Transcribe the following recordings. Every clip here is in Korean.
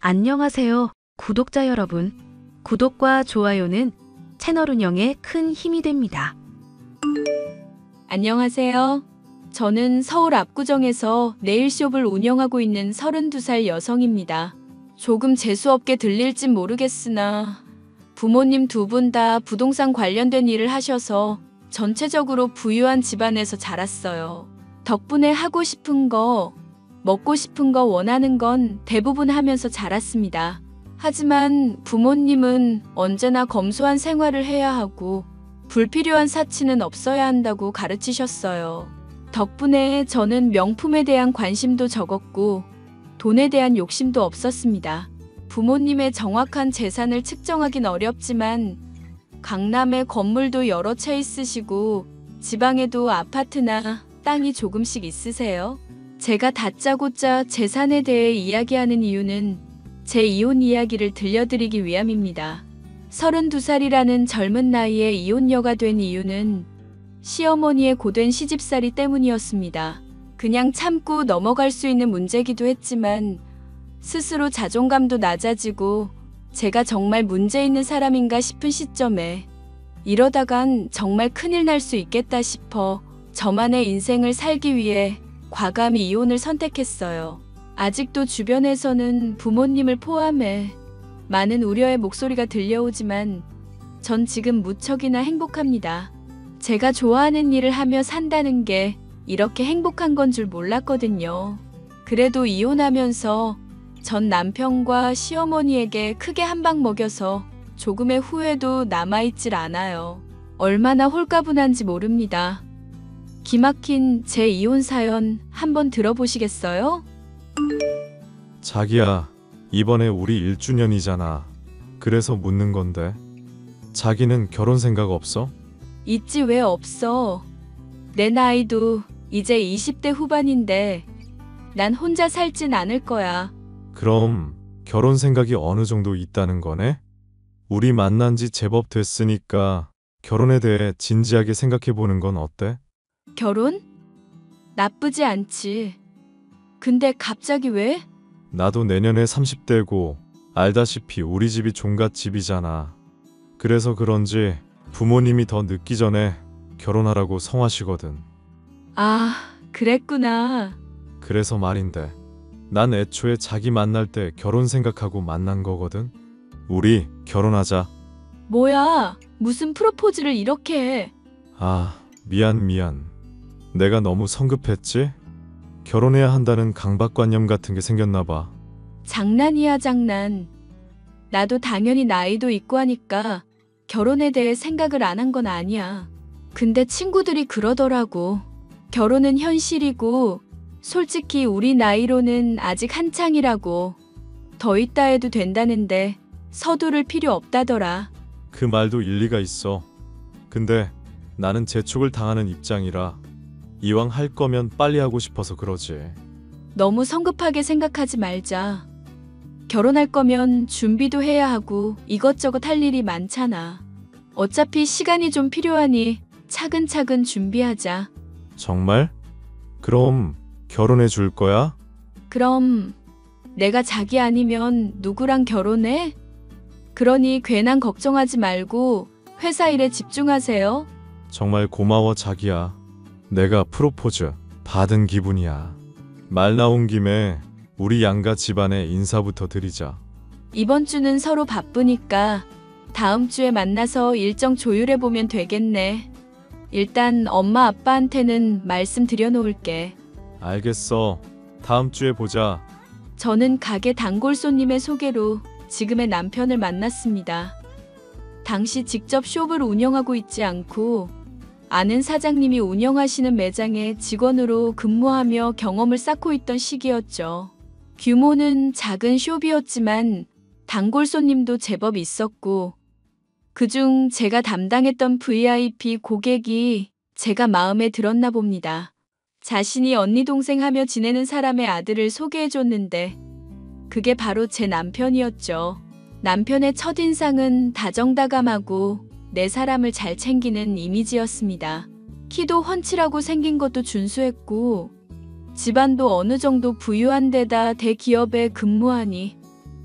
안녕하세요, 구독자 여러분. 구독과 좋아요는 채널 운영에 큰 힘이 됩니다. 안녕하세요. 저는 서울 압구정에서 네일숍을 운영하고 있는 32살 여성입니다. 조금 재수없게 들릴진 모르겠으나 부모님 두 분 다 부동산 관련된 일을 하셔서 전체적으로 부유한 집안에서 자랐어요. 덕분에 하고 싶은 거, 먹고 싶은 거 원하는 건 대부분 하면서 자랐습니다. 하지만 부모님은 언제나 검소한 생활을 해야 하고 불필요한 사치는 없어야 한다고 가르치셨어요. 덕분에 저는 명품에 대한 관심도 적었고 돈에 대한 욕심도 없었습니다. 부모님의 정확한 재산을 측정하긴 어렵지만 강남에 건물도 여러 채 있으시고 지방에도 아파트나 땅이 조금씩 있으세요. 제가 다짜고짜 재산에 대해 이야기하는 이유는 제 이혼 이야기를 들려드리기 위함입니다. 32살이라는 젊은 나이에 이혼녀가 된 이유는 시어머니의 고된 시집살이 때문이었습니다. 그냥 참고 넘어갈 수 있는 문제기도 했지만 스스로 자존감도 낮아지고 제가 정말 문제 있는 사람인가 싶은 시점에 이러다간 정말 큰일 날 수 있겠다 싶어 저만의 인생을 살기 위해 과감히 이혼을 선택했어요. 아직도 주변에서는 부모님을 포함해 많은 우려의 목소리가 들려오지만 전 지금 무척이나 행복합니다. 제가 좋아하는 일을 하며 산다는 게 이렇게 행복한 건 줄 몰랐거든요. 그래도 이혼하면서 전 남편과 시어머니에게 크게 한 방 먹여서 조금의 후회도 남아있질 않아요. 얼마나 홀가분한지 모릅니다. 기막힌 제 이혼 사연 한번 들어보시겠어요? 자기야, 이번에 우리 1주년이잖아. 그래서 묻는 건데 자기는 결혼 생각 없어? 있지 왜 없어. 내 나이도 이제 20대 후반인데 난 혼자 살진 않을 거야. 그럼 결혼 생각이 어느 정도 있다는 거네? 우리 만난 지 제법 됐으니까 결혼에 대해 진지하게 생각해 보는 건 어때? 결혼? 나쁘지 않지. 근데 갑자기 왜? 나도 내년에 30대고 알다시피 우리 집이 종갓집이잖아. 그래서 그런지 부모님이 더 늦기 전에 결혼하라고 성하시거든. 아, 그랬구나. 그래서 말인데 난 애초에 자기 만날 때 결혼 생각하고 만난 거거든. 우리 결혼하자. 뭐야, 무슨 프로포즈를 이렇게 해. 아, 미안. 내가 너무 성급했지? 결혼해야 한다는 강박관념 같은 게 생겼나 봐. 장난이야, 장난. 나도 당연히 나이도 있고 하니까 결혼에 대해 생각을 안 한 건 아니야. 근데 친구들이 그러더라고. 결혼은 현실이고 솔직히 우리 나이로는 아직 한창이라고. 더 있다 해도 된다는데 서두를 필요 없다더라. 그 말도 일리가 있어. 근데 나는 재촉을 당하는 입장이라 이왕 할 거면 빨리 하고 싶어서 그러지. 너무 성급하게 생각하지 말자. 결혼할 거면 준비도 해야 하고 이것저것 할 일이 많잖아. 어차피 시간이 좀 필요하니 차근차근 준비하자. 정말? 그럼 결혼해 줄 거야? 그럼 내가 자기 아니면 누구랑 결혼해? 그러니 괜한 걱정하지 말고 회사 일에 집중하세요. 정말 고마워 자기야. 내가 프로포즈 받은 기분이야. 말 나온 김에 우리 양가 집안에 인사부터 드리자. 이번 주는 서로 바쁘니까 다음 주에 만나서 일정 조율해보면 되겠네. 일단 엄마 아빠한테는 말씀드려 놓을게. 알겠어. 다음 주에 보자. 저는 가게 단골 손님의 소개로 지금의 남편을 만났습니다. 당시 직접 숍을 운영하고 있지 않고 아는 사장님이 운영하시는 매장에 직원으로 근무하며 경험을 쌓고 있던 시기였죠. 규모는 작은 숍이었지만 단골 손님도 제법 있었고 그중 제가 담당했던 VIP 고객이 제가 마음에 들었나 봅니다. 자신이 언니 동생 하며 지내는 사람의 아들을 소개해줬는데 그게 바로 제 남편이었죠. 남편의 첫인상은 다정다감하고 내 사람을 잘 챙기는 이미지였습니다. 키도 훤칠하고 생긴 것도 준수했고 집안도 어느 정도 부유한 데다 대기업에 근무하니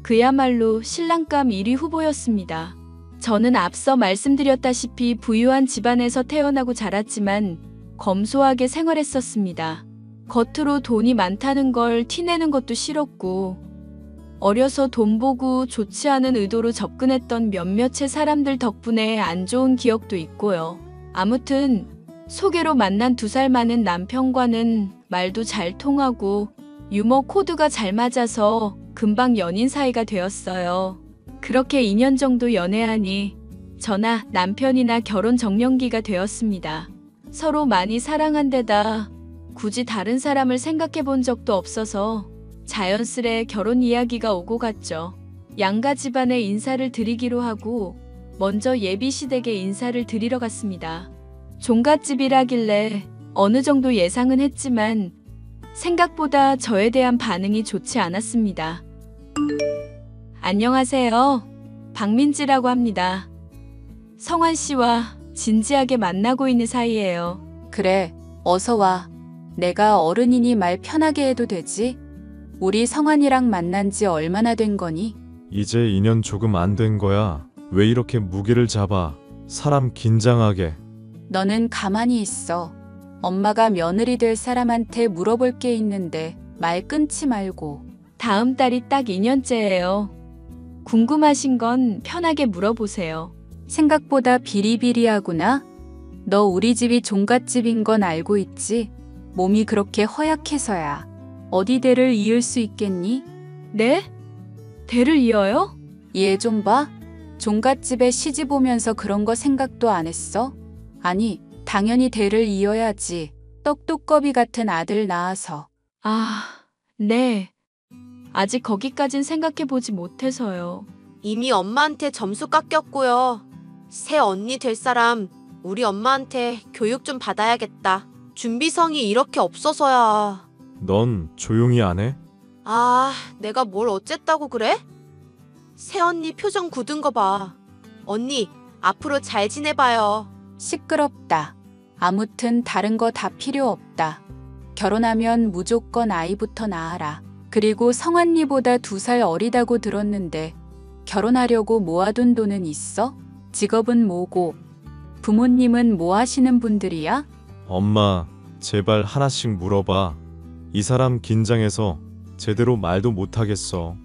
그야말로 신랑감 1위 후보였습니다. 저는 앞서 말씀드렸다시피 부유한 집안에서 태어나고 자랐지만 검소하게 생활했었습니다. 겉으로 돈이 많다는 걸 티내는 것도 싫었고, 어려서 돈 보고 좋지 않은 의도로 접근했던 몇몇의 사람들 덕분에 안 좋은 기억도 있고요. 아무튼 소개로 만난 2살 많은 남편과는 말도 잘 통하고 유머 코드가 잘 맞아서 금방 연인 사이가 되었어요. 그렇게 2년 정도 연애하니 저나 남편이나 결혼 정년기가 되었습니다. 서로 많이 사랑한 데다 굳이 다른 사람을 생각해 본 적도 없어서 자연스레 결혼 이야기가 오고 갔죠. 양가 집안에 인사를 드리기로 하고 먼저 예비 시댁에 인사를 드리러 갔습니다. 종갓집이라길래 어느 정도 예상은 했지만 생각보다 저에 대한 반응이 좋지 않았습니다. 안녕하세요. 박민지라고 합니다. 성환 씨와 진지하게 만나고 있는 사이예요. 그래, 어서 와. 내가 어른이니 말 편하게 해도 되지? 우리 성환이랑 만난 지 얼마나 된 거니? 이제 2년 조금 안 된 거야. 왜 이렇게 무게를 잡아? 사람 긴장하게. 너는 가만히 있어. 엄마가 며느리 될 사람한테 물어볼 게 있는데 말 끊지 말고. 다음 달이 딱 2년째예요. 궁금하신 건 편하게 물어보세요. 생각보다 비리비리하구나. 너 우리 집이 종갓집인 건 알고 있지? 몸이 그렇게 허약해서야. 어디 대를 이을 수 있겠니? 네? 대를 이어요? 얘 좀 봐. 종갓집에 시집 오면서 그런 거 생각도 안 했어? 아니, 당연히 대를 이어야지. 떡두꺼비 같은 아들 낳아서. 아, 네. 아직 거기까진 생각해보지 못해서요. 이미 엄마한테 점수 깎였고요. 새 언니 될 사람 우리 엄마한테 교육 좀 받아야겠다. 준비성이 이렇게 없어서야. 넌 조용히 안 해? 아, 내가 뭘 어쨌다고 그래? 새 언니 표정 굳은 거 봐. 언니, 앞으로 잘 지내봐요. 시끄럽다. 아무튼 다른 거 다 필요 없다. 결혼하면 무조건 아이부터 낳아라. 그리고 성환이보다 2살 어리다고 들었는데 결혼하려고 모아둔 돈은 있어? 직업은 뭐고? 부모님은 뭐 하시는 분들이야? 엄마, 제발 하나씩 물어봐. 이 사람 긴장해서 제대로 말도 못하겠어.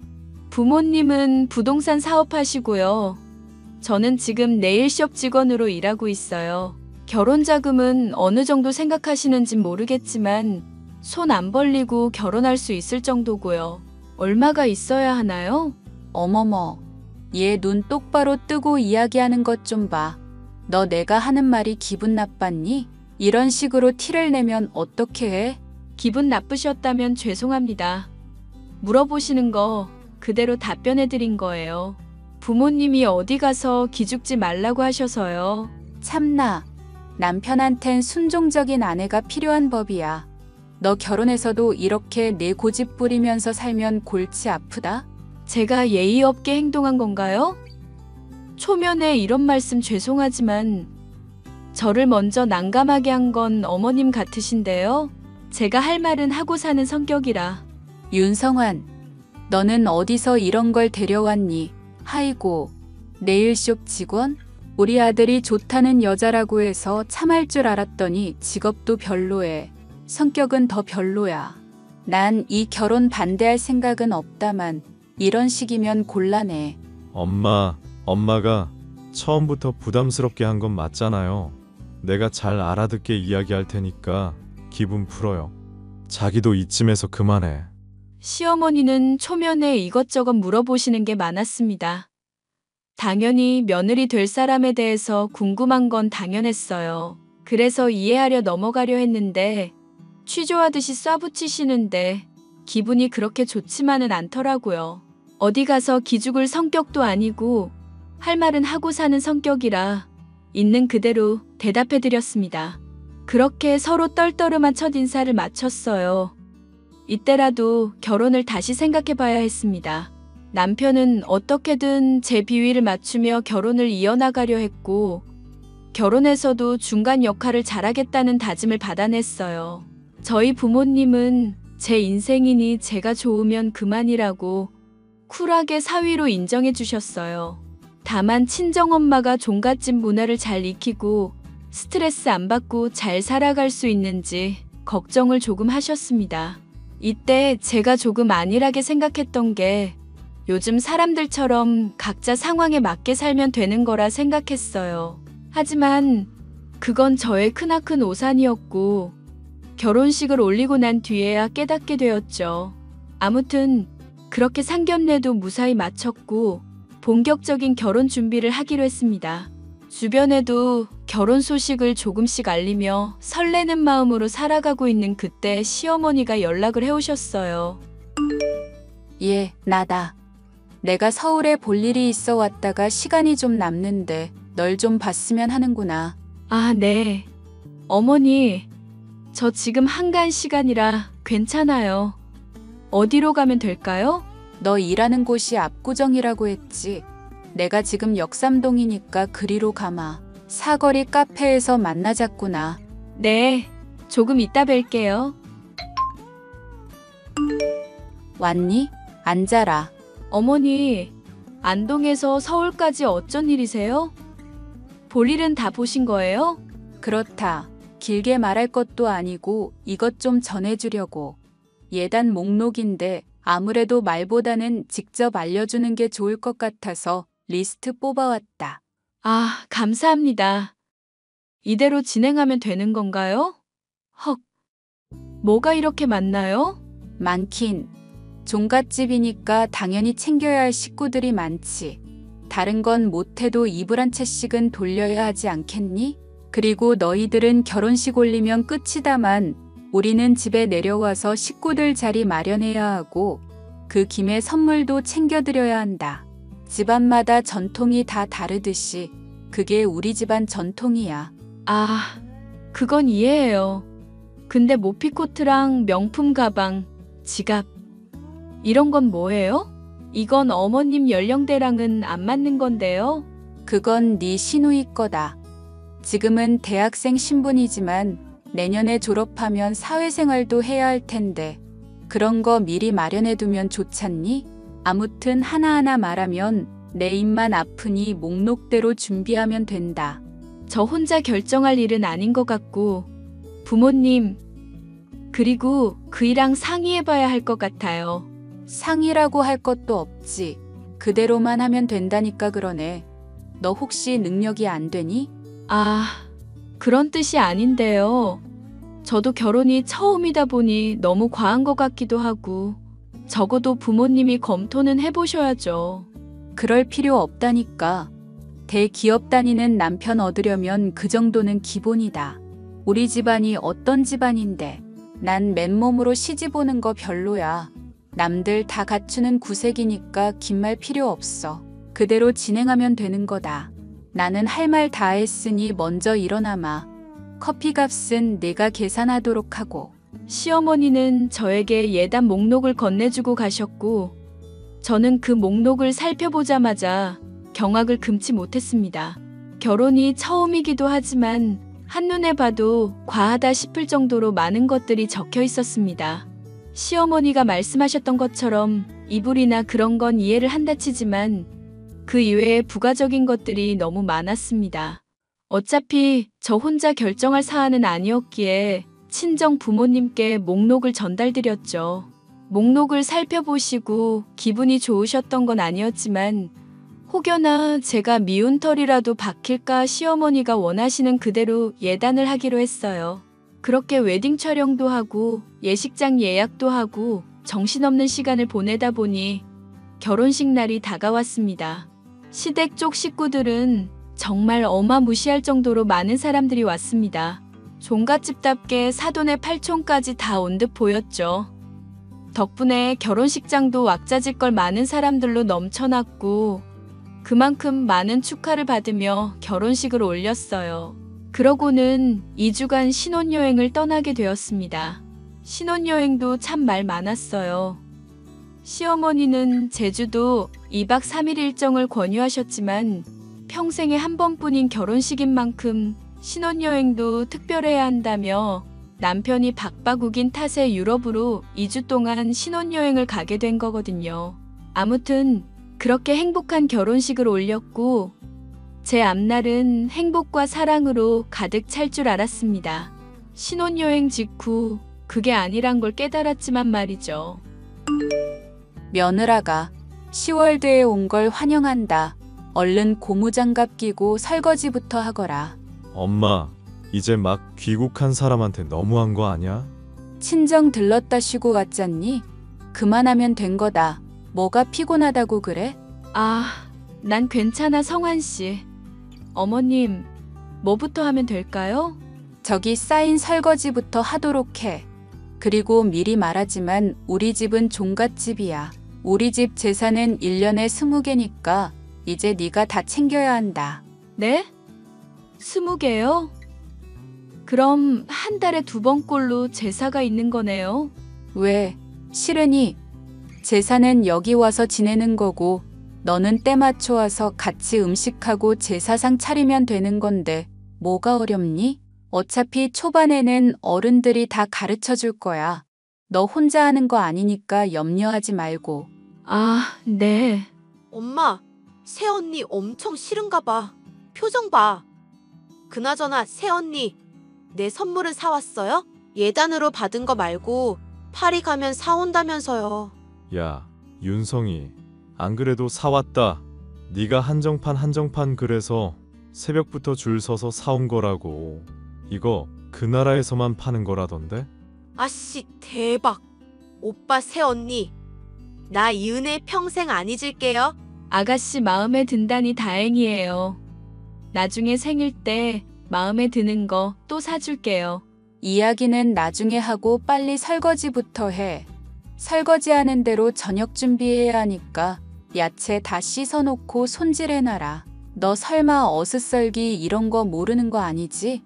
부모님은 부동산 사업하시고요. 저는 지금 네일숍 직원으로 일하고 있어요. 결혼 자금은 어느 정도 생각하시는진 모르겠지만 손 안 벌리고 결혼할 수 있을 정도고요. 얼마가 있어야 하나요? 어머머, 얘 눈 똑바로 뜨고 이야기하는 것 좀 봐. 너 내가 하는 말이 기분 나빴니? 이런 식으로 티를 내면 어떻게 해? 기분 나쁘셨다면 죄송합니다. 물어보시는 거 그대로 답변해드린 거예요. 부모님이 어디 가서 기죽지 말라고 하셔서요. 참나, 남편한텐 순종적인 아내가 필요한 법이야. 너 결혼해서도 이렇게 내 고집 부리면서 살면 골치 아프다? 제가 예의 없게 행동한 건가요? 초면에 이런 말씀 죄송하지만 저를 먼저 난감하게 한 건 어머님 같으신데요. 제가 할 말은 하고 사는 성격이라. 윤성환, 너는 어디서 이런 걸 데려왔니? 하이고, 네일숍 직원? 우리 아들이 좋다는 여자라고 해서 참할 줄 알았더니 직업도 별로에 성격은 더 별로야. 난 이 결혼 반대할 생각은 없다만 이런 식이면 곤란해. 엄마가 처음부터 부담스럽게 한 건 맞잖아요. 내가 잘 알아듣게 이야기할 테니까 기분 풀어요. 자기도 이쯤에서 그만해. 시어머니는 초면에 이것저것 물어보시는 게 많았습니다. 당연히 며느리 될 사람에 대해서 궁금한 건 당연했어요. 그래서 이해하려 넘어가려 했는데 취조하듯이 쏴붙이시는데 기분이 그렇게 좋지만은 않더라고요. 어디 가서 기죽을 성격도 아니고 할 말은 하고 사는 성격이라 있는 그대로 대답해드렸습니다. 그렇게 서로 떨떠름한 첫인사를 마쳤어요. 이때라도 결혼을 다시 생각해봐야 했습니다. 남편은 어떻게든 제 비위를 맞추며 결혼을 이어나가려 했고 결혼해서도 중간 역할을 잘하겠다는 다짐을 받아냈어요. 저희 부모님은 제 인생이니 제가 좋으면 그만이라고 쿨하게 사위로 인정해 주셨어요. 다만 친정엄마가 종갓집 문화를 잘 익히고 스트레스 안 받고 잘 살아갈 수 있는지 걱정을 조금 하셨습니다. 이때 제가 조금 안일하게 생각했던 게 요즘 사람들처럼 각자 상황에 맞게 살면 되는 거라 생각했어요. 하지만 그건 저의 크나큰 오산이었고 결혼식을 올리고 난 뒤에야 깨닫게 되었죠. 아무튼 그렇게 상견례도 무사히 마쳤고 본격적인 결혼 준비를 하기로 했습니다. 주변에도 결혼 소식을 조금씩 알리며 설레는 마음으로 살아가고 있는 그때 시어머니가 연락을 해오셨어요. 예, 나다. 내가 서울에 볼 일이 있어 왔다가 시간이 좀 남는데 널 좀 봤으면 하는구나. 아, 네. 어머니, 저 지금 한가한 시간이라 괜찮아요. 어디로 가면 될까요? 너 일하는 곳이 압구정이라고 했지. 내가 지금 역삼동이니까 그리로 가마. 사거리 카페에서 만나자꾸나. 네, 조금 이따 뵐게요. 왔니? 앉아라. 어머니, 안동에서 서울까지 어쩐 일이세요? 볼 일은 다 보신 거예요? 그렇다. 길게 말할 것도 아니고 이것 좀 전해주려고. 예단 목록인데 아무래도 말보다는 직접 알려주는 게 좋을 것 같아서 리스트 뽑아왔다. 아, 감사합니다. 이대로 진행하면 되는 건가요? 헉, 뭐가 이렇게 많나요? 많긴. 종갓집이니까 당연히 챙겨야 할 식구들이 많지. 다른 건 못해도 이불 한 채씩은 돌려야 하지 않겠니? 그리고 너희들은 결혼식 올리면 끝이다만 우리는 집에 내려와서 식구들 자리 마련해야 하고 그 김에 선물도 챙겨드려야 한다. 집안마다 전통이 다 다르듯이 그게 우리 집안 전통이야. 아, 그건 이해해요. 근데 모피코트랑 명품 가방, 지갑, 이런 건 뭐예요? 이건 어머님 연령대랑은 안 맞는 건데요. 그건 네 시누이 거다. 지금은 대학생 신분이지만 내년에 졸업하면 사회생활도 해야 할 텐데 그런 거 미리 마련해두면 좋잖니? 아무튼 하나하나 말하면 내 입만 아프니 목록대로 준비하면 된다. 저 혼자 결정할 일은 아닌 것 같고 부모님, 그리고 그이랑 상의해봐야 할 것 같아요. 상의라고 할 것도 없지. 그대로만 하면 된다니까 그러네. 너 혹시 능력이 안 되니? 아, 그런 뜻이 아닌데요. 저도 결혼이 처음이다 보니 너무 과한 것 같기도 하고 적어도 부모님이 검토는 해보셔야죠. 그럴 필요 없다니까. 대기업 다니는 남편 얻으려면 그 정도는 기본이다. 우리 집안이 어떤 집안인데 난 맨몸으로 시집 오는 거 별로야. 남들 다 갖추는 구색이니까 긴 말 필요 없어. 그대로 진행하면 되는 거다. 나는 할 말 다 했으니 먼저 일어나마. 커피값은 내가 계산하도록 하고. 시어머니는 저에게 예단 목록을 건네주고 가셨고 저는 그 목록을 살펴보자마자 경악을 금치 못했습니다. 결혼이 처음이기도 하지만 한눈에 봐도 과하다 싶을 정도로 많은 것들이 적혀 있었습니다. 시어머니가 말씀하셨던 것처럼 이불이나 그런 건 이해를 한다 치지만 그 이외에 부가적인 것들이 너무 많았습니다. 어차피 저 혼자 결정할 사안은 아니었기에 친정 부모님께 목록을 전달드렸죠. 목록을 살펴보시고 기분이 좋으셨던 건 아니었지만 혹여나 제가 미운 털이라도 박힐까 시어머니가 원하시는 그대로 예단을 하기로 했어요. 그렇게 웨딩 촬영도 하고 예식장 예약도 하고 정신없는 시간을 보내다 보니 결혼식 날이 다가왔습니다. 시댁 쪽 식구들은 정말 어마무시할 정도로 많은 사람들이 왔습니다. 종갓집답게 사돈의 팔촌까지 다 온 듯 보였죠. 덕분에 결혼식장도 왁자지껄 많은 사람들로 넘쳐났고 그만큼 많은 축하를 받으며 결혼식을 올렸어요. 그러고는 2주간 신혼여행을 떠나게 되었습니다. 신혼여행도 참 말 많았어요. 시어머니는 제주도 2박 3일 일정을 권유하셨지만 평생에 한 번뿐인 결혼식인 만큼 신혼여행도 특별해야 한다며 남편이 박박우긴 탓에 유럽으로 2주 동안 신혼여행을 가게 된 거거든요. 아무튼 그렇게 행복한 결혼식을 올렸고 제 앞날은 행복과 사랑으로 가득 찰 줄 알았습니다. 신혼여행 직후 그게 아니란 걸 깨달았지만 말이죠. 며느라가 시월드에 온 걸 환영한다. 얼른 고무장갑 끼고 설거지부터 하거라. 엄마, 이제 막 귀국한 사람한테 너무한 거 아니야? 친정 들렀다 쉬고 왔잖니? 그만하면 된 거다. 뭐가 피곤하다고 그래? 아, 난 괜찮아, 성환 씨. 어머님, 뭐부터 하면 될까요? 저기 쌓인 설거지부터 하도록 해. 그리고 미리 말하지만 우리 집은 종갓집이야. 우리 집 재산은 1년에 20개니까 이제 네가 다 챙겨야 한다. 네? 20개요? 그럼 한 달에 2번꼴로 제사가 있는 거네요. 왜? 싫으니? 제사는 여기 와서 지내는 거고 너는 때 맞춰 와서 같이 음식하고 제사상 차리면 되는 건데 뭐가 어렵니? 어차피 초반에는 어른들이 다 가르쳐 줄 거야. 너 혼자 하는 거 아니니까 염려하지 말고. 아, 네. 엄마, 새언니 엄청 싫은가 봐. 표정 봐. 그나저나 새언니, 내 선물은 사왔어요? 예단으로 받은 거 말고 파리 가면 사온다면서요. 야, 윤성이. 안 그래도 사왔다. 네가 한정판 그래서 새벽부터 줄 서서 사온 거라고. 이거 그 나라에서만 파는 거라던데? 아씨, 대박. 오빠 새언니, 나 이 은혜 평생 안 잊을게요. 아가씨 마음에 든다니 다행이에요. 나중에 생일 때 마음에 드는 거 또 사줄게요. 이야기는 나중에 하고 빨리 설거지부터 해. 설거지하는 대로 저녁 준비해야 하니까 야채 다 씻어놓고 손질해놔라. 너 설마 어슷썰기 이런 거 모르는 거 아니지?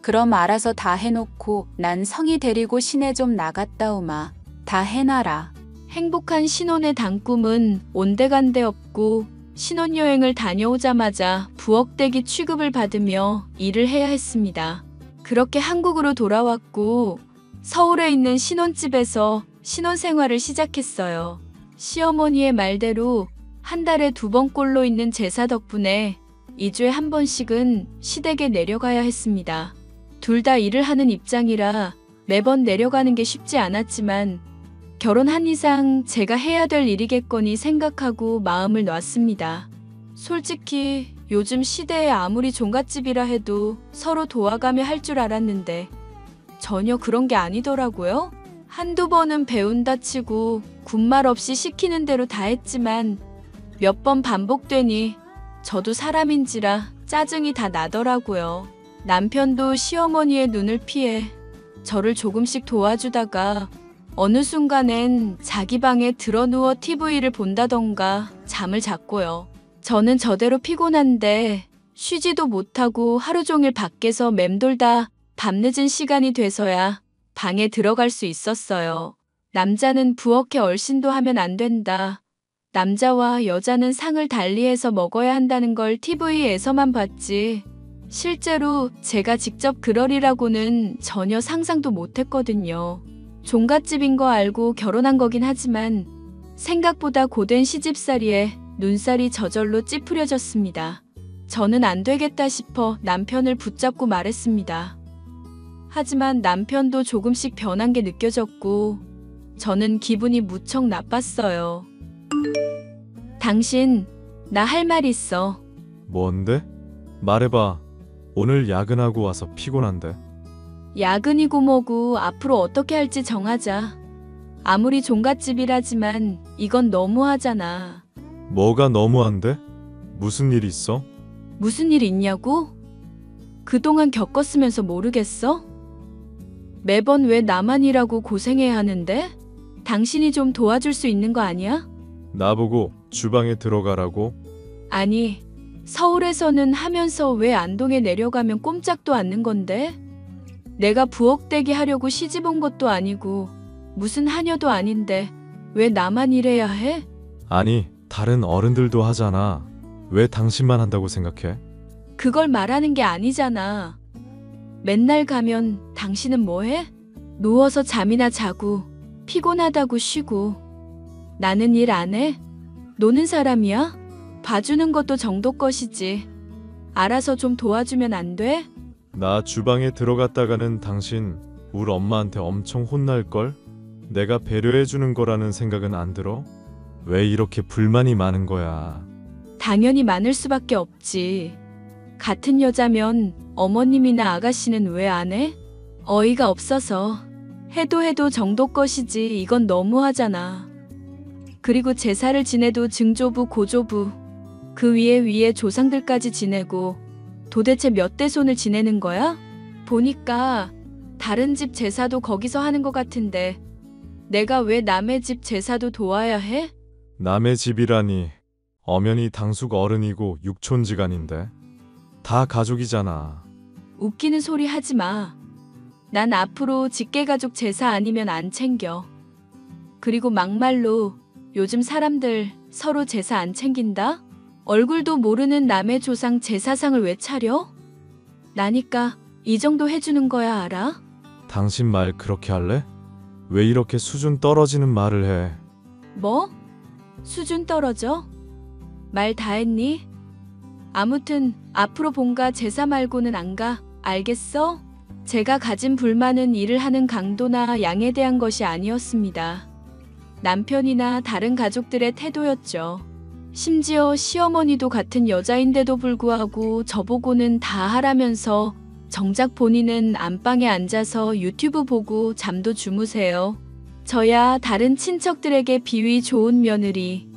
그럼 알아서 다 해놓고 난 성희 데리고 시내 좀 나갔다 오마. 다 해놔라. 행복한 신혼의 단꿈은 온데간데 없고 신혼여행을 다녀오자마자 부엌대기 취급을 받으며 일을 해야 했습니다. 그렇게 한국으로 돌아왔고 서울에 있는 신혼집에서 신혼생활을 시작했어요. 시어머니의 말대로 한 달에 2번꼴로 있는 제사 덕분에 2주에 한 번씩은 시댁에 내려가야 했습니다. 둘 다 일을 하는 입장이라 매번 내려가는 게 쉽지 않았지만 결혼한 이상 제가 해야 될 일이겠거니 생각하고 마음을 놨습니다. 솔직히 요즘 시대에 아무리 종갓집이라 해도 서로 도와가며 할 줄 알았는데 전혀 그런 게 아니더라고요. 한두 번은 배운다 치고 군말 없이 시키는 대로 다 했지만 몇 번 반복되니 저도 사람인지라 짜증이 다 나더라고요. 남편도 시어머니의 눈을 피해 저를 조금씩 도와주다가 어느 순간엔 자기 방에 드러누워 TV를 본다던가 잠을 잤고요. 저는 저대로 피곤한데 쉬지도 못하고 하루 종일 밖에서 맴돌다 밤늦은 시간이 돼서야 방에 들어갈 수 있었어요. 남자는 부엌에 얼씬도 하면 안 된다. 남자와 여자는 상을 달리해서 먹어야 한다는 걸 TV에서만 봤지. 실제로 제가 직접 그러리라고는 전혀 상상도 못했거든요. 종갓집인 거 알고 결혼한 거긴 하지만 생각보다 고된 시집살이에 눈살이 저절로 찌푸려졌습니다. 저는 안 되겠다 싶어 남편을 붙잡고 말했습니다. 하지만 남편도 조금씩 변한 게 느껴졌고 저는 기분이 무척 나빴어요. 당신, 나 할 말 있어. 뭔데? 말해봐. 오늘 야근하고 와서 피곤한데. 야근이고 뭐고 앞으로 어떻게 할지 정하자. 아무리 종갓집이라지만 이건 너무하잖아. 뭐가 너무한데? 무슨 일 있어? 무슨 일 있냐고? 그동안 겪었으면서 모르겠어? 매번 왜 나만 일하고 고생해야 하는데? 당신이 좀 도와줄 수 있는 거 아니야? 나보고 주방에 들어가라고? 아니, 서울에서는 하면서 왜 안동에 내려가면 꼼짝도 않는 건데? 내가 부엌대기 하려고 시집 온 것도 아니고 무슨 하녀도 아닌데 왜 나만 일해야 해? 아니, 다른 어른들도 하잖아. 왜 당신만 한다고 생각해? 그걸 말하는 게 아니잖아. 맨날 가면 당신은 뭐 해? 누워서 잠이나 자고 피곤하다고 쉬고 나는 일 안 해? 노는 사람이야? 봐주는 것도 정도 것이지. 알아서 좀 도와주면 안 돼? 나 주방에 들어갔다가는 당신 우리 엄마한테 엄청 혼날걸? 내가 배려해주는 거라는 생각은 안 들어? 왜 이렇게 불만이 많은 거야? 당연히 많을 수밖에 없지. 같은 여자면 어머님이나 아가씨는 왜 안 해? 어이가 없어서. 해도 정도 것이지 이건 너무하잖아. 그리고 제사를 지내도 증조부 고조부 그 위에 조상들까지 지내고 도대체 몇 대손을 지내는 거야? 보니까 다른 집 제사도 거기서 하는 것 같은데 내가 왜 남의 집 제사도 도와야 해? 남의 집이라니 엄연히 당숙 어른이고 육촌지간인데 다 가족이잖아. 웃기는 소리 하지 마. 난 앞으로 직계가족 제사 아니면 안 챙겨. 그리고 막말로 요즘 사람들 서로 제사 안 챙긴다? 얼굴도 모르는 남의 조상 제사상을 왜 차려? 나니까 이 정도 해주는 거야 알아? 당신 말 그렇게 할래? 왜 이렇게 수준 떨어지는 말을 해? 뭐? 수준 떨어져? 말 다 했니? 아무튼 앞으로 본가 제사 말고는 안 가. 알겠어? 제가 가진 불만은 일을 하는 강도나 양에 대한 것이 아니었습니다. 남편이나 다른 가족들의 태도였죠. 심지어 시어머니도 같은 여자인데도 불구하고 저보고는 다 하라면서 정작 본인은 안방에 앉아서 유튜브 보고 잠도 주무세요. 저야 다른 친척들에게 비위 좋은 며느리,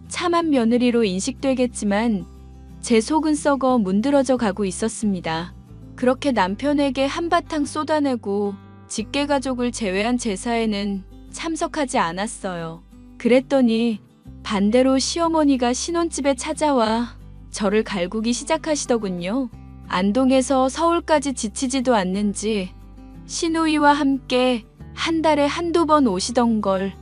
참한 며느리로 인식되겠지만 제 속은 썩어 문드러져 가고 있었습니다. 그렇게 남편에게 한바탕 쏟아내고 직계가족을 제외한 제사에는 참석하지 않았어요. 그랬더니 반대로 시어머니가 신혼집에 찾아와 저를 갈구기 시작하시더군요. 안동에서 서울까지 지치지도 않는지 시누이와 함께 한 달에 한두 번 오시던 걸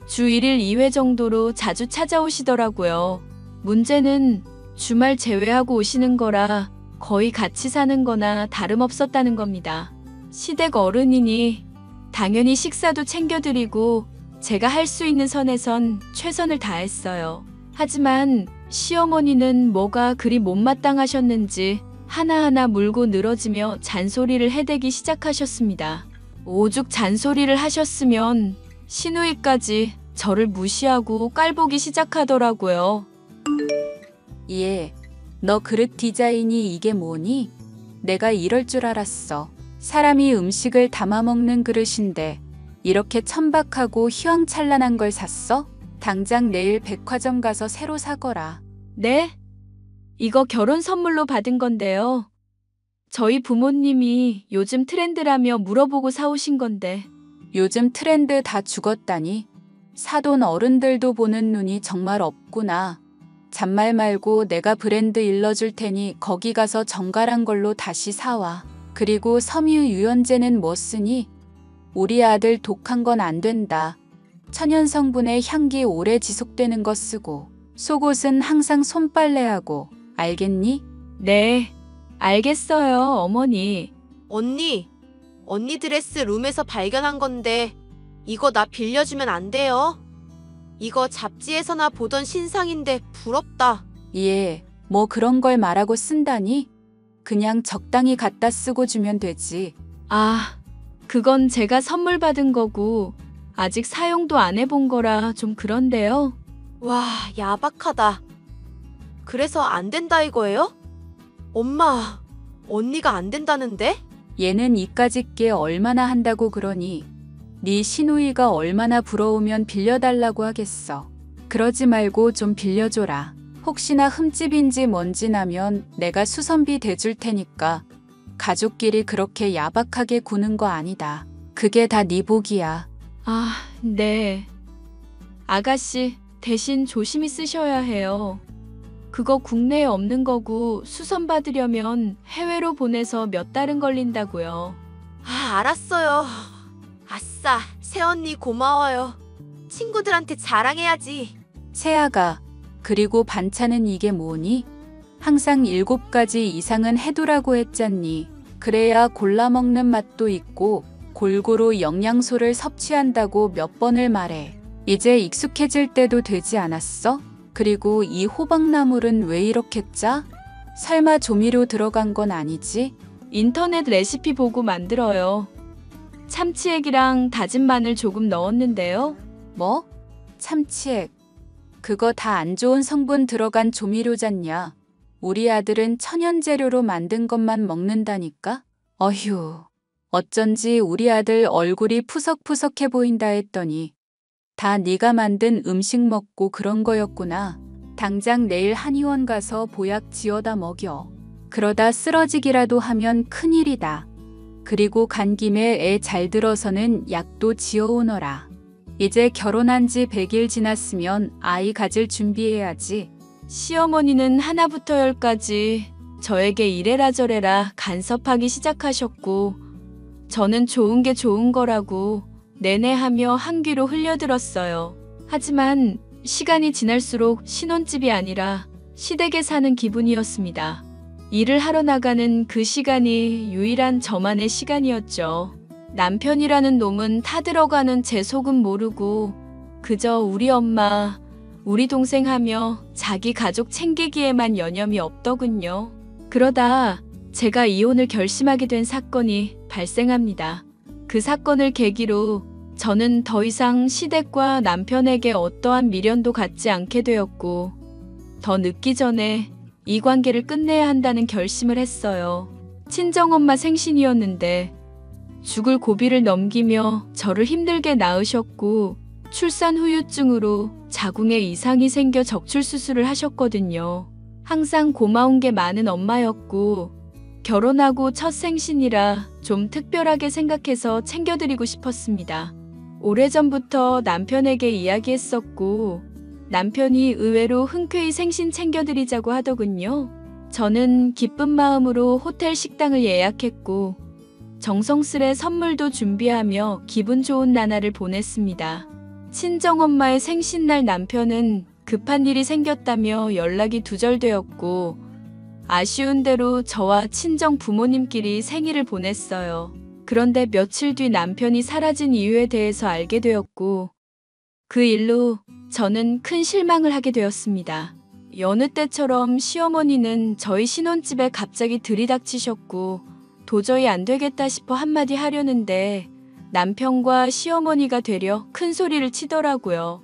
주 1일 2회 정도로 자주 찾아오시더라고요. 문제는 주말 제외하고 오시는 거라 거의 같이 사는 거나 다름없었다는 겁니다. 시댁 어른이니 당연히 식사도 챙겨드리고 제가 할 수 있는 선에선 최선을 다했어요. 하지만 시어머니는 뭐가 그리 못마땅하셨는지 하나하나 물고 늘어지며 잔소리를 해대기 시작하셨습니다. 오죽 잔소리를 하셨으면 시누이까지 저를 무시하고 깔보기 시작하더라고요. 예, 너 그릇 디자인이 이게 뭐니? 내가 이럴 줄 알았어. 사람이 음식을 담아 먹는 그릇인데 이렇게 천박하고 휘황찬란한 걸 샀어? 당장 내일 백화점 가서 새로 사거라. 네? 이거 결혼 선물로 받은 건데요. 저희 부모님이 요즘 트렌드라며 물어보고 사오신 건데. 요즘 트렌드 다 죽었다니. 사돈 어른들도 보는 눈이 정말 없구나. 잔말 말고 내가 브랜드 일러줄 테니 거기 가서 정갈한 걸로 다시 사와. 그리고 섬유 유연제는 뭐 쓰니? 우리 아들 독한 건 안 된다. 천연 성분의 향기 오래 지속되는 거 쓰고 속옷은 항상 손빨래하고. 알겠니? 네, 알겠어요, 어머니. 언니 드레스 룸에서 발견한 건데 이거 나 빌려주면 안 돼요? 이거 잡지에서나 보던 신상인데 부럽다. 예, 뭐 그런 걸 말하고 쓴다니? 그냥 적당히 갖다 쓰고 주면 되지. 아, 그건 제가 선물 받은 거고 아직 사용도 안 해본 거라 좀 그런데요. 와, 야박하다. 그래서 안 된다 이거예요? 엄마, 언니가 안 된다는데? 얘는 이까짓 게 얼마나 한다고 그러니? 네 시누이가 얼마나 부러우면 빌려달라고 하겠어. 그러지 말고 좀 빌려줘라. 혹시나 흠집인지 뭔지 나면 내가 수선비 대줄 테니까. 가족끼리 그렇게 야박하게 구는 거 아니다. 그게 다 네 복이야. 아, 네. 아가씨, 대신 조심히 쓰셔야 해요. 그거 국내에 없는 거고 수선 받으려면 해외로 보내서 몇 달은 걸린다고요. 아, 알았어요. 아싸, 새언니 고마워요. 친구들한테 자랑해야지. 채아가, 그리고 반찬은 이게 뭐니? 항상 7가지 이상은 해두라고 했잖니. 그래야 골라 먹는 맛도 있고 골고루 영양소를 섭취한다고 몇 번을 말해. 이제 익숙해질 때도 되지 않았어? 그리고 이 호박나물은 왜 이렇게 짜? 설마 조미료 들어간 건 아니지? 인터넷 레시피 보고 만들어요. 참치액이랑 다진 마늘 조금 넣었는데요. 뭐? 참치액. 그거 다 안 좋은 성분 들어간 조미료잖냐. 우리 아들은 천연 재료로 만든 것만 먹는다니까? 어휴. 어쩐지 우리 아들 얼굴이 푸석푸석해 보인다 했더니 다 네가 만든 음식 먹고 그런 거였구나. 당장 내일 한의원 가서 보약 지어다 먹여. 그러다 쓰러지기라도 하면 큰일이다. 그리고 간 김에 애 잘 들어서는 약도 지어오너라. 이제 결혼한 지 100일 지났으면 아이 가질 준비해야지. 시어머니는 하나부터 열까지 저에게 이래라 저래라 간섭하기 시작하셨고 저는 좋은 게 좋은 거라고 내내 하며 한 귀로 흘려들었어요. 하지만 시간이 지날수록 신혼집이 아니라 시댁에 사는 기분이었습니다. 일을 하러 나가는 그 시간이 유일한 저만의 시간이었죠. 남편이라는 놈은 타들어가는 제 속은 모르고 그저 우리 엄마, 우리 동생 하며 자기 가족 챙기기에만 여념이 없더군요. 그러다 제가 이혼을 결심하게 된 사건이 발생합니다. 그 사건을 계기로 저는 더 이상 시댁과 남편에게 어떠한 미련도 갖지 않게 되었고 더 늦기 전에 이 관계를 끝내야 한다는 결심을 했어요. 친정엄마 생신이었는데 죽을 고비를 넘기며 저를 힘들게 낳으셨고 출산 후유증으로 자궁에 이상이 생겨 적출 수술을 하셨거든요. 항상 고마운 게 많은 엄마였고 결혼하고 첫 생신이라 좀 특별하게 생각해서 챙겨드리고 싶었습니다. 오래전부터 남편에게 이야기했었고 남편이 의외로 흔쾌히 생신 챙겨드리자고 하더군요. 저는 기쁜 마음으로 호텔 식당을 예약했고 정성스레 선물도 준비하며 기분 좋은 나날을 보냈습니다. 친정엄마의 생신날 남편은 급한 일이 생겼다며 연락이 두절되었고 아쉬운 대로 저와 친정 부모님끼리 생일을 보냈어요. 그런데 며칠 뒤 남편이 사라진 이유에 대해서 알게 되었고 그 일로 저는 큰 실망을 하게 되었습니다. 여느 때처럼 시어머니는 저희 신혼집에 갑자기 들이닥치셨고 도저히 안 되겠다 싶어 한마디 하려는데 남편과 시어머니가 되려 큰 소리를 치더라고요.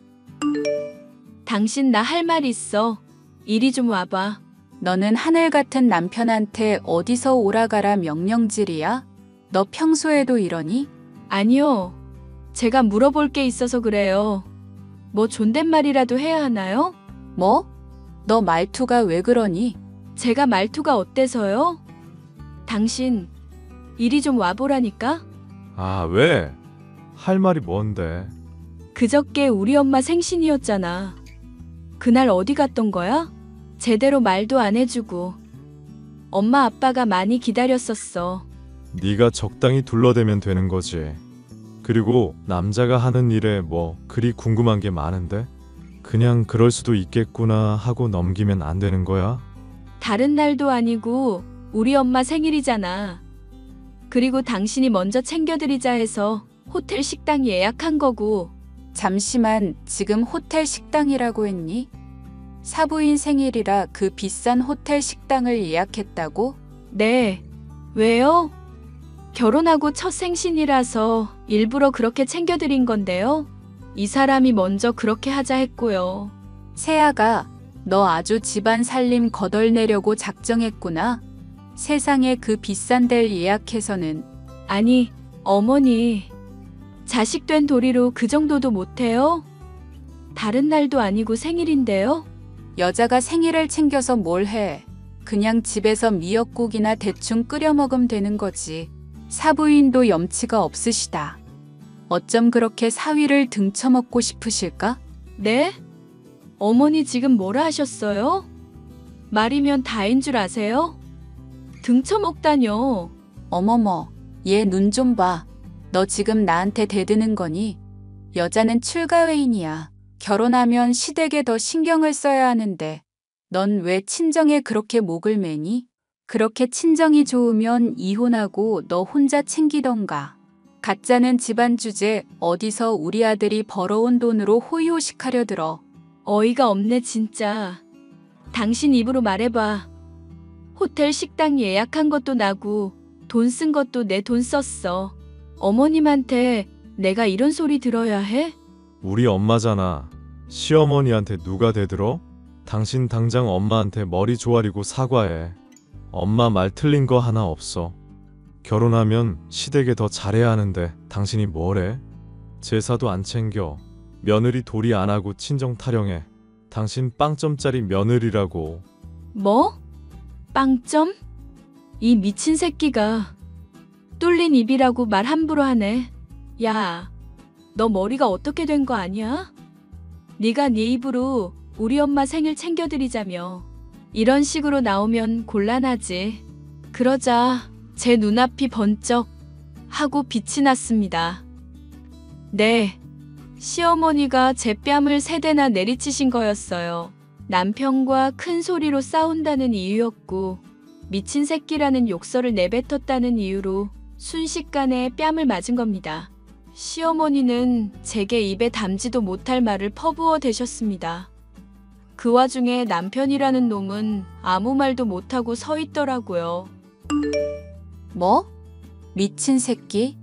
당신 나 할 말 있어. 이리 좀 와봐. 너는 하늘 같은 남편한테 어디서 오라가라 명령질이야? 너 평소에도 이러니? 아니요. 제가 물어볼 게 있어서 그래요. 뭐 존댓말이라도 해야 하나요? 뭐? 너 말투가 왜 그러니? 제가 말투가 어때서요? 당신 이리 좀 와보라니까? 아, 왜? 할 말이 뭔데? 그저께 우리 엄마 생신이었잖아. 그날 어디 갔던 거야? 제대로 말도 안 해주고. 엄마 아빠가 많이 기다렸었어. 네가 적당히 둘러대면 되는 거지. 그리고 남자가 하는 일에 뭐 그리 궁금한 게 많은데? 그냥 그럴 수도 있겠구나 하고 넘기면 안 되는 거야? 다른 날도 아니고 우리 엄마 생일이잖아. 그리고 당신이 먼저 챙겨드리자 해서 호텔 식당 예약한 거고. 잠시만, 지금 호텔 식당이라고 했니? 사부인 생일이라 그 비싼 호텔 식당을 예약했다고? 네. 왜요? 결혼하고 첫 생신이라서 일부러 그렇게 챙겨드린 건데요. 이 사람이 먼저 그렇게 하자 했고요. 세아가, 너 아주 집안 살림 거덜내려고 작정했구나. 세상에 그 비싼 데를 예약해서는. 아니, 어머니. 자식 된 도리로 그 정도도 못해요? 다른 날도 아니고 생일인데요? 여자가 생일을 챙겨서 뭘 해. 그냥 집에서 미역국이나 대충 끓여 먹으면 되는 거지. 사부인도 염치가 없으시다. 어쩜 그렇게 사위를 등쳐먹고 싶으실까? 네? 어머니 지금 뭐라 하셨어요? 말이면 다인 줄 아세요? 등쳐먹다뇨. 어머머, 얘 눈 좀 봐. 너 지금 나한테 대드는 거니? 여자는 출가회인이야. 결혼하면 시댁에 더 신경을 써야 하는데 넌 왜 친정에 그렇게 목을 매니? 그렇게 친정이 좋으면 이혼하고 너 혼자 챙기던가. 가짜는 집안 주제 어디서 우리 아들이 벌어온 돈으로 호의호식하려 들어. 어이가 없네 진짜. 당신 입으로 말해봐. 호텔 식당 예약한 것도 나고 돈 쓴 것도 내 돈 썼어. 어머님한테 내가 이런 소리 들어야 해? 우리 엄마잖아. 시어머니한테 누가 대들어? 당신 당장 엄마한테 머리 조아리고 사과해. 엄마 말 틀린 거 하나 없어. 결혼하면 시댁에 더 잘해야 하는데 당신이 뭐래? 제사도 안 챙겨. 며느리 도리 안 하고 친정 타령해. 당신 빵점짜리 며느리라고. 뭐? 빵점? 이 미친 새끼가 뚫린 입이라고 말 함부로 하네. 야, 너 머리가 어떻게 된 거 아니야? 네가 네 입으로 우리 엄마 생일 챙겨드리자며 이런 식으로 나오면 곤란하지. 그러자 제 눈앞이 번쩍 하고 빛이 났습니다. 네, 시어머니가 제 뺨을 3대나 내리치신 거였어요. 남편과 큰 소리로 싸운다는 이유였고 미친 새끼라는 욕설을 내뱉었다는 이유로 순식간에 뺨을 맞은 겁니다. 시어머니는 제게 입에 담지도 못할 말을 퍼부어 대셨습니다. 그 와중에 남편이라는 놈은 아무 말도 못하고 서 있더라고요. 뭐? 미친 새끼?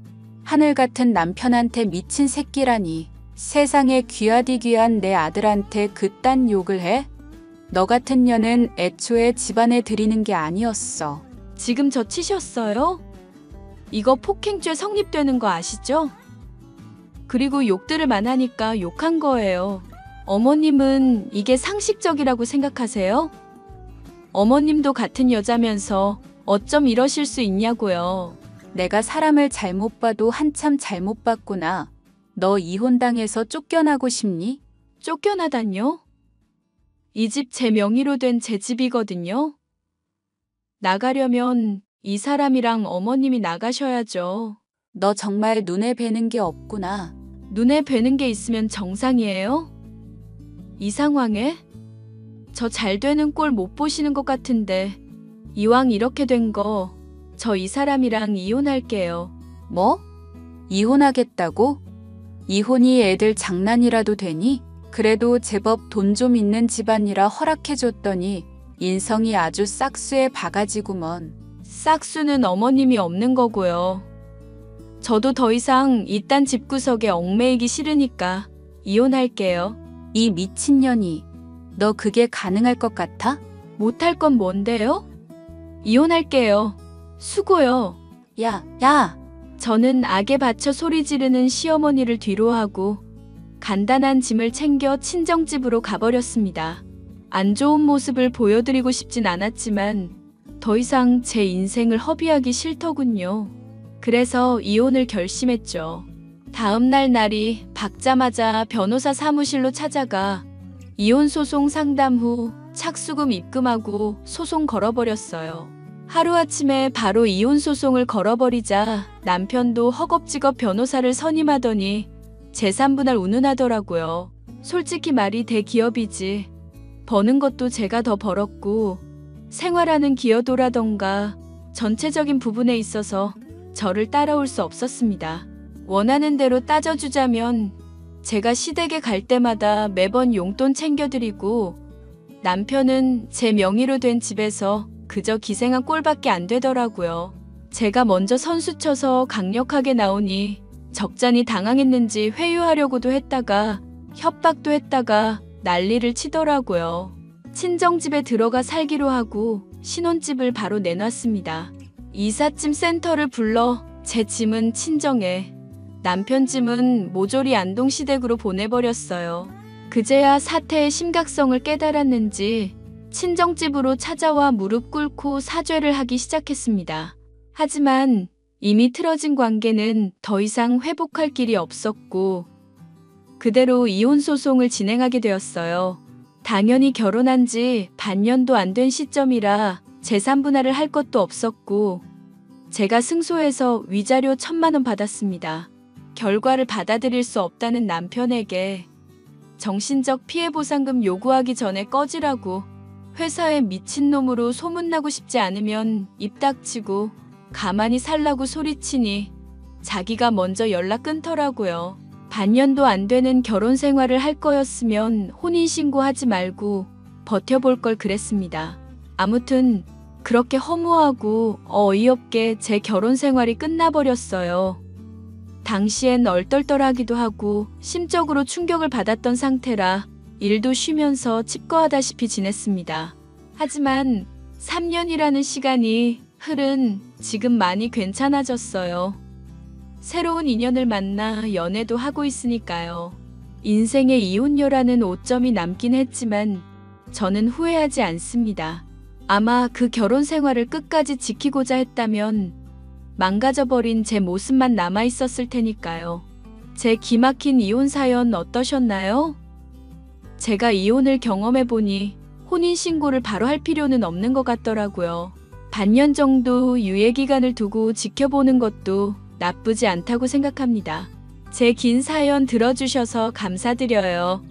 하늘 같은 남편한테 미친 새끼라니. 세상에 귀하디 귀한 내 아들한테 그딴 욕을 해? 너 같은 년은 애초에 집안에 들이는 게 아니었어. 지금 저 치셨어요? 이거 폭행죄 성립되는 거 아시죠? 그리고 욕들을 만하니까 욕한 거예요. 어머님은 이게 상식적이라고 생각하세요? 어머님도 같은 여자면서 어쩜 이러실 수 있냐고요. 내가 사람을 잘못 봐도 한참 잘못 봤구나. 너 이혼당해서 쫓겨나고 싶니? 쫓겨나다뇨? 이 집 제 명의로 된 제 집이거든요. 나가려면 이 사람이랑 어머님이 나가셔야죠. 너 정말 눈에 뵈는 게 없구나. 눈에 뵈는 게 있으면 정상이에요? 이 상황에? 저 잘 되는 꼴 못 보시는 것 같은데 이왕 이렇게 된 거 저 이 사람이랑 이혼할게요. 뭐? 이혼하겠다고? 이혼이 애들 장난이라도 되니? 그래도 제법 돈 좀 있는 집안이라 허락해줬더니 인성이 아주 싹수의 바가지구먼. 싹수는 어머님이 없는 거고요. 저도 더 이상 이딴 집구석에 얽매이기 싫으니까 이혼할게요. 이 미친년이. 너 그게 가능할 것 같아? 못할 건 뭔데요? 이혼할게요. 수고요. 야! 저는 악에 받쳐 소리 지르는 시어머니를 뒤로하고 간단한 짐을 챙겨 친정집으로 가버렸습니다. 안 좋은 모습을 보여드리고 싶진 않았지만 더 이상 제 인생을 허비하기 싫더군요. 그래서 이혼을 결심했죠. 다음 날 날이 밝자마자 변호사 사무실로 찾아가 이혼 소송 상담 후 착수금 입금하고 소송 걸어버렸어요. 하루아침에 바로 이혼 소송을 걸어버리자 남편도 허겁지겁 변호사를 선임하더니 재산분할 운운하더라고요. 솔직히 말이 대기업이지. 버는 것도 제가 더 벌었고 생활하는 기여도라던가 전체적인 부분에 있어서 저를 따라올 수 없었습니다. 원하는 대로 따져주자면 제가 시댁에 갈 때마다 매번 용돈 챙겨드리고 남편은 제 명의로 된 집에서 그저 기생한 꼴밖에 안 되더라고요. 제가 먼저 선수쳐서 강력하게 나오니 적잖이 당황했는지 회유하려고도 했다가 협박도 했다가 난리를 치더라고요. 친정집에 들어가 살기로 하고 신혼집을 바로 내놨습니다. 이삿짐 센터를 불러 제 짐은 친정에, 남편 짐은 모조리 안동시댁으로 보내버렸어요. 그제야 사태의 심각성을 깨달았는지 친정집으로 찾아와 무릎 꿇고 사죄를 하기 시작했습니다. 하지만 이미 틀어진 관계는 더 이상 회복할 길이 없었고 그대로 이혼 소송을 진행하게 되었어요. 당연히 결혼한 지 반년도 안 된 시점이라 재산 분할을 할 것도 없었고 제가 승소해서 위자료 1,000만 원 받았습니다. 결과를 받아들일 수 없다는 남편에게 정신적 피해 보상금 요구하기 전에 꺼지라고, 회사에 미친놈으로 소문나고 싶지 않으면 입 닥치고 가만히 살라고 소리치니 자기가 먼저 연락 끊더라고요. 반년도 안 되는 결혼 생활을 할 거였으면 혼인신고하지 말고 버텨볼 걸 그랬습니다. 아무튼 그렇게 허무하고 어이없게 제 결혼 생활이 끝나버렸어요. 당시엔 얼떨떨하기도 하고 심적으로 충격을 받았던 상태라 일도 쉬면서 칩거하다시피 지냈습니다. 하지만 3년이라는 시간이 흐른 지금 많이 괜찮아졌어요. 새로운 인연을 만나 연애도 하고 있으니까요. 인생에 이혼녀라는 오점이 남긴 했지만 저는 후회하지 않습니다. 아마 그 결혼 생활을 끝까지 지키고자 했다면 망가져버린 제 모습만 남아있었을 테니까요. 제 기막힌 이혼 사연 어떠셨나요? 제가 이혼을 경험해보니 혼인신고를 바로 할 필요는 없는 것 같더라고요. 반년 정도 유예기간을 두고 지켜보는 것도 나쁘지 않다고 생각합니다. 제 긴 사연 들어주셔서 감사드려요.